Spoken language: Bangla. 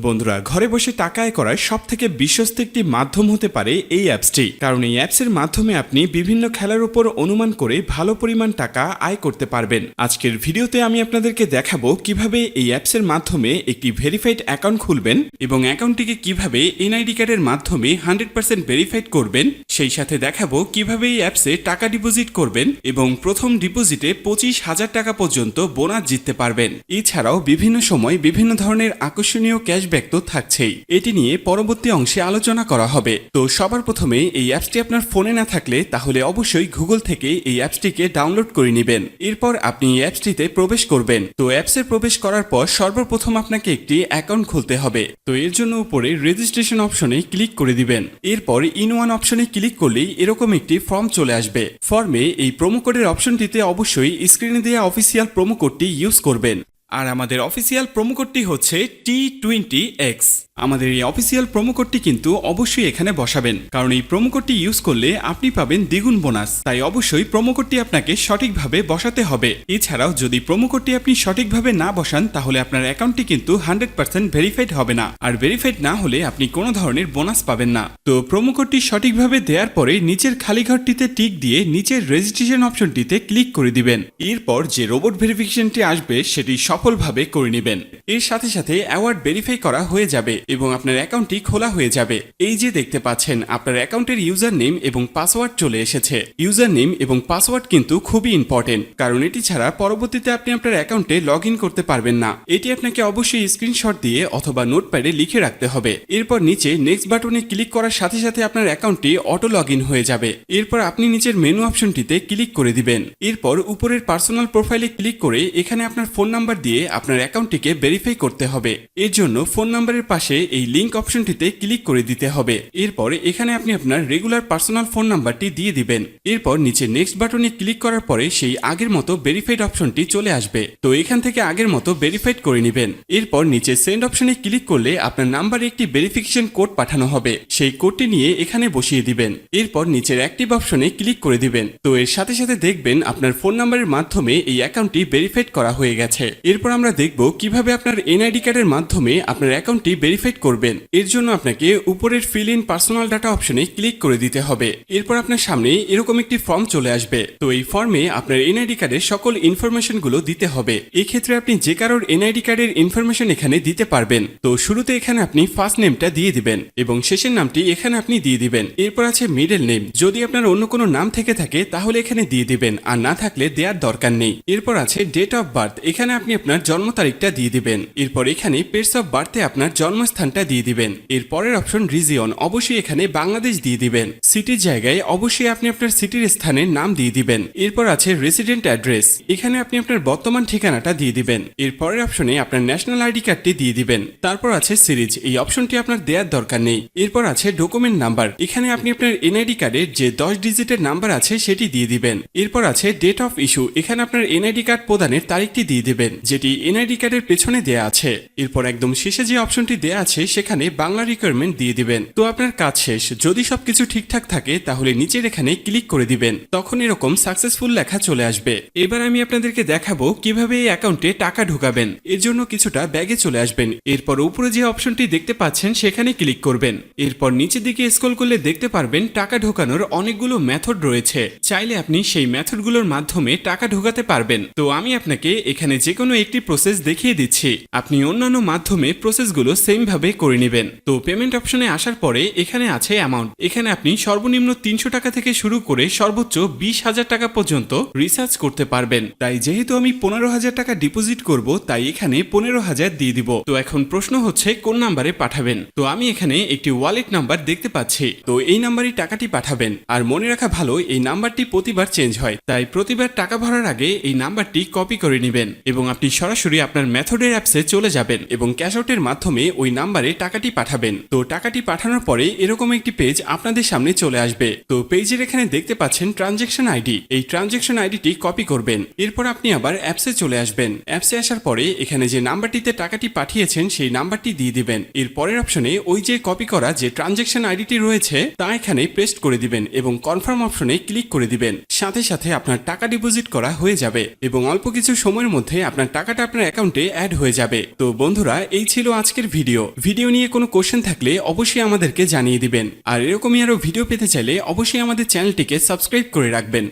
বন্ধুরা, ঘরে বসে টাকা আয় করার সবথেকে বিশ্বস্ত একটি মাধ্যম হতে পারে এই অ্যাপসটি। কারণ এই অ্যাপসের মাধ্যমে আপনি বিভিন্ন খেলার উপর অনুমান করে ভালো পরিমাণ টাকা আয় করতে পারবেন। আজকের ভিডিওতে আমি আপনাদেরকে দেখাবো কিভাবে এই অ্যাপসের মাধ্যমে একটি ভেরিফাইড অ্যাকাউন্ট খুলবেন এবং অ্যাকাউন্টটিকে কিভাবে এনআইডি কার্ডের মাধ্যমে 100% ভেরিফাইড করবেন। সেই সাথে দেখাবো কিভাবে এই অ্যাপসে টাকা ডিপোজিট করবেন এবং প্রথম ডিপোজিটে 25,000 টাকা পর্যন্ত বোনাস জিততে পারবেন। এছাড়াও বিভিন্ন সময় বিভিন্ন ধরনের আকর্ষণীয় ক্যাশব্যাক তো থাকছেই। এটি নিয়ে পরবর্তী অংশে আলোচনা করা হবে। তো সবার প্রথমে এই অ্যাপসটি আপনার ফোনে না থাকলে তাহলে অবশ্যই গুগল থেকে এই অ্যাপসটিকে ডাউনলোড করে নেবেন। এরপর আপনি এই অ্যাপসটিতে প্রবেশ করবেন। তো অ্যাপসে প্রবেশ করার পর সর্বপ্রথম আপনাকে একটি অ্যাকাউন্ট খুলতে হবে। তো এর জন্য উপরে রেজিস্ট্রেশন অপশনে ক্লিক করে দিবেন। এরপর ইন ওয়ান অপশনে ক্লিক করলেই এরকম একটি ফর্ম চলে আসবে। ফর্মে এই প্রোমো কোডের অপশনটিতে অবশ্যই স্ক্রিনে দেওয়া অফিসিয়াল প্রোমো কোডটি ইউজ করবেন। আর আমাদের অফিসিয়াল প্রোমো কোডটি হচ্ছে T20X। আমাদের এই অফিসিয়াল প্রোমো কোডটি কিন্তু অবশ্যই এখানে বসাবেন, কারণ এই প্রোমো কোডটি ইউজ করলে আপনি পাবেন দ্বিগুণ বোনাস। তাই অবশ্যই প্রোমো কোডটি আপনাকে সঠিকভাবে বসাতে হবে। এছাড়াও যদি প্রোমো কোডটি আপনি সঠিকভাবে না বসান তাহলে আপনার অ্যাকাউন্টটি কিন্তু 100% ভেরিফাইড হবে না, আর ভেরিফাইড না হলে আপনি কোনো ধরনের বোনাস পাবেন না। তো প্রোমো কোডটি সঠিকভাবে দেওয়ার পরে নিচের খালি ঘরটিতে টিক দিয়ে নিচের রেজিস্ট্রেশন অপশনটিতে ক্লিক করে দিবেন। এরপর যে রোবট ভেরিফিকেশনটি আসবে সেটি সফলভাবে করে নেবেন। এর সাথে সাথে অ্যাওয়ার্ড ভেরিফাই করা হয়ে যাবে এবং আপনার অ্যাকাউন্টটি খোলা হয়ে যাবে। এই যে দেখতে পাচ্ছেন আপনার অ্যাকাউন্টের ইউজার নেম এবং পাসওয়ার্ড চলে এসেছে। ইউজার নেম এবং পাসওয়ার্ড কিন্তু খুবই ইম্পর্টেন্ট, কারণ এটি ছাড়া পরবর্তীতে আপনি আপনার অ্যাকাউন্টে লগ ইন করতে পারবেন না। এটি আপনাকে অবশ্যই স্ক্রিনশট দিয়ে অথবা নোটপ্যাডে লিখে রাখতে হবে। এরপর নিচে নেক্সট বাটনে ক্লিক করার সাথে সাথে আপনার অ্যাকাউন্টটি অটো লগ ইন হয়ে যাবে। এরপর আপনি নিচের মেনু অপশনটিতে ক্লিক করে দিবেন। এরপর উপরের পার্সোনাল প্রোফাইলে ক্লিক করে এখানে আপনার ফোন নাম্বার দিয়ে আপনার অ্যাকাউন্টটিকে ভেরিফাই করতে হবে। এর জন্য ফোন নাম্বারের পাশে এই লিংক অপশনটিতে ক্লিক করে দিতে হবে। এরপর এখানে আপনি আপনার রেগুলার পার্সোনাল ফোন নাম্বারটি দিয়ে দিবেন। এরপর নিচে নেক্সট বাটনে ক্লিক করার পরে সেই আগের মতো ভেরিফাইড অপশনটি চলে আসবে। তো এখান থেকে আগের মতো ভেরিফাইড করে নেবেন। এরপর নিচে সেন্ড অপশনে ক্লিক করলে আপনার নাম্বারে একটি ভেরিফিকেশন কোড পাঠানো হবে। সেই কোডটি নিয়ে এখানে বসিয়ে দিবেন। এরপর নিচের অ্যাক্টিভ অপশনে ক্লিক করে দিবেন। তো এর সাথে সাথে দেখবেন আপনার ফোন নাম্বারের মাধ্যমে এই অ্যাকাউন্টটি ভেরিফাইড করা হয়ে গেছে। এরপর আমরা দেখব কিভাবে আপনার এনআইডি কার্ডের মাধ্যমে আপনার অ্যাকাউন্টটি ভেরিফাইড করবেন। এর জন্য আপনাকে উপরের ফিল ইন পার্সোনাল ডাটা অপশনে ক্লিক করে দিতে হবে। এরপর আপনার সামনে এরকম একটি ফর্ম চলে আসবে। তো এই ফর্মে আপনার এনআইডি কার্ডের সকল ইনফরমেশন গুলো দিতে হবে। এই ক্ষেত্রে আপনি যে কারোর এনআইডি কার্ডের ইনফরমেশন এখানে দিতে পারবেন। তো শুরুতে এখানে আপনি ফার্স্ট নেমটা দিয়ে দিবেন এবং শেষের নামটি এখানে আপনি দিয়ে দিবেন। এরপর আছে মিডল নেম, যদি আপনার অন্য কোনো নাম থেকে থাকে তাহলে এখানে দিয়ে দিবেন, আর না থাকলে দেওয়ার দরকার নেই। এরপর আছে ডেট অফ বার্থ, এখানে আপনি আপনার জন্ম তারিখটা দিয়ে দিবেন। এরপর এখানে প্লেস অফ বার্থে আপনার জন্মস্থানটা দিয়ে দিবেন। এর পরের অপশন রিজিয়ন, অবশ্যই এখানে বাংলাদেশ দিয়ে দিবেন। সিটির জায়গায় অবশ্যই আপনি আপনার সিটির স্থানের নাম দিয়ে দিবেন। এরপর আছে রেসিডেন্ট অ্যাড্রেস, এখানে আপনি আপনার বর্তমান ঠিকানাটা দিয়ে দিবেন। এর পরের অপশনে আপনার ন্যাশনাল আইডি কার্ডটি দিয়ে দিবেন। তারপর আছে সিরিজ, এই অপশনটি আপনার দেওয়ার দরকার নেই। এরপর আছে ডকুমেন্ট নাম্বার, এখানে আপনি আপনার এনআইডি কার্ডের যে 10 ডিজিটের নাম্বার আছে সেটি দিয়ে দিবেন। এরপর আছে ডেট অফ ইস্যু, এখানে আপনার এনআইডি কার্ড প্রদানের তারিখটি দিয়ে দিবেন, যেটি এনআইডি কার্ডের পেছনে দেয়া আছে। এরপর একদম শেষে যে অপশনটি দেয়া আছে সেখানে বাংলা রিকোয়ারমেন্ট দিয়ে দিবেন। তো আপনার কাজ শেষ। যদি সবকিছু ঠিকঠাক থাকে তাহলে নিচের এখানে ক্লিক করে দিবেন, তখন এরকম সাকসেসফুল লেখা চলে আসবে। এবার আমি আপনাদেরকে দেখাবো কিভাবে এই অ্যাকাউন্টে টাকা ঢোকাবেন। এর জন্য কিছুটা ব্যাগে চলে আসবেন। এরপর উপরে যে অপশনটি দেখতে পাচ্ছেন সেখানে ক্লিক করবেন। এরপর নিচের দিকে স্ক্রল করলে দেখতে পারবেন টাকা ঢোকানোর অনেকগুলো মেথড রয়েছে। চাইলে আপনি সেই মেথডগুলোর মাধ্যমে টাকা ঢোকাতে পারবেন। তো আমি আপনাকে এখানে যে কোনো একটি প্রসেস দেখিয়ে দিচ্ছি, আপনি অন্যান্য মাধ্যমে প্রসেসগুলো সেম ভাবে করে নেবেন। তো পেমেন্ট অপশনে আসার পরে এখানে আছে অ্যামাউন্ট, এখানে আপনি সর্বনিম্ন 300 টাকা থেকে শুরু করে সর্বোচ্চ 20,000 টাকা পর্যন্ত রিচার্জ করতে পারবেন। তাই যেহেতু আমি 15,000 টাকা ডিপোজিট করব তাই এখানে 15,000 দিয়ে দিব। তো এখন প্রশ্ন হচ্ছে কোন নাম্বারে পাঠাবেন। তো আমি এখানে একটি ওয়ালেট নাম্বার দেখতে পাচ্ছি, তো এই নাম্বারই টাকাটি পাঠাবেন। আর মনে রাখা ভালো, এই নাম্বারটি প্রতিবার চেঞ্জ হয়, তাই প্রতিবার টাকা ভরার আগে এই নাম্বারটি কপি করে নেবেন এবং আপনি সরাসরি আপনার মেথডের অ্যাপসে চলে যাবেন এবং ক্যাশ আউটের মাধ্যমে ওই নাম্বারে টাকাটি পাঠাবেন। তো টাকাটি পাঠানোর পরে এরকম একটি পেজ আপনাদের সামনে চলে আসবে। তো পেজের এখানে দেখতে পাচ্ছেন ট্রানজ্যাকশন আইডি, এই ট্রানজ্যাকশন আইডিটি কপি করবেন। এরপর আপনি আবার অ্যাপসে চলে আসবেন। অ্যাপসে আসার পরে এখানে যে নাম্বারটিতে টাকাটি পাঠিয়েছেন সেই নাম্বারটি দিয়ে দিবেন। এর পরের অপশনে ওই যে কপি করা যে ট্রানজ্যাকশন আইডিটি রয়েছে তা এখানে পেস্ট করে দিবেন এবং কনফার্ম অপশনে ক্লিক করে দিবেন। সাথে সাথে আপনার টাকা ডিপোজিট করা হয়ে যাবে এবং অল্প কিছু সময়ের মধ্যে আপনার টাকা টাকাটা আপনার অ্যাকাউন্টে অ্যাড হয়ে যাবে। তো বন্ধুরা, এই ছিল আজকের ভিডিও নিয়ে কোনো কোশ্চেন থাকলে অবশ্যই আমাদেরকে জানিয়ে দিবেন। আর এরকমই আরো ভিডিও পেতে চাইলে অবশ্যই আমাদের চ্যানেলটিকে সাবস্ক্রাইব করে রাখবেন।